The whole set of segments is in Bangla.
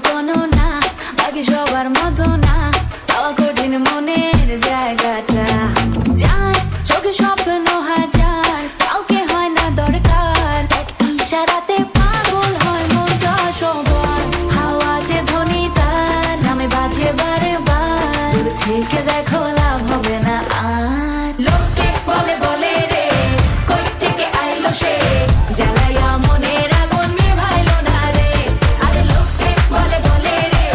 কোনো না, বাকি সবার মতো না, পাওয়া কঠিন মনের জায়গাটা। যার চোখে স্বপ্ন হাজার, কাউকে হয় না দরকার, এক ইশারাতে পাগল হয় মনটা সবার। হাওয়াতে ধ্বনি তার নামে বাজে বারে বার, দূর থেকে দেখো লাভ হবে না আর। লোকে বলে বলে রে, কই থেকে আইলো সে, জ্বালাইয়া মনের আগুন নিভাইলো না রে। আরে লোকে বলে বলে রে,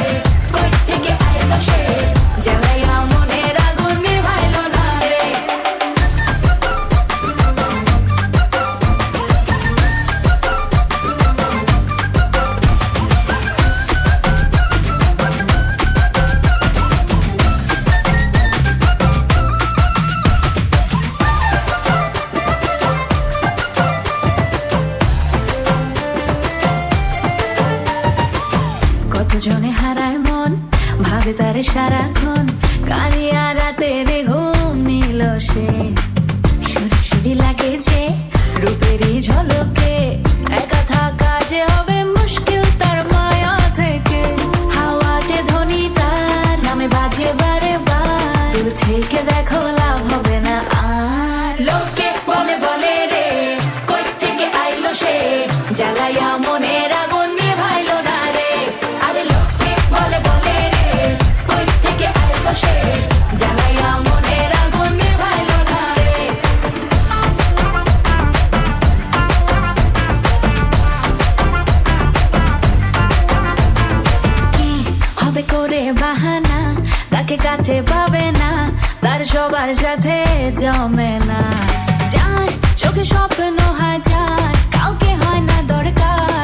কই থেকে আইলো সে, জ্বালাইয়া মনের আগুন নিভাইলো না রে। কতজনে হারায় মন, ভাবে তারে সারাক্ষণ, কালিয়া রাতে রে ঘুম নিল সে। সুরি সুরি লাগে যে রূপেরই ঝলকে, একা থাকা যে হবে মুশকিল তার মায়া থেকে। হাওয়াতে ধ্বনি তার নামে বাজে বারে বার, দূর থেকে দেখো লাভ হবে না আর। লোকে বলে বলে রে, কই থেকে আইলো সে, জ্বালাইয়া মনের আগুন নিভাইলো না রে। আরে লোকে বলে বলে রে, কই থেকে আইলো সে, জ্বালাইয়া মনের আগুন নিভাইলো না রে। কি হবে করে বাহানা, তাকে কাছে পাবে না, তার সবার সাথে জমে না। যার চোখে স্বপ্ন হাজার, কাউকে হয় না দরকার,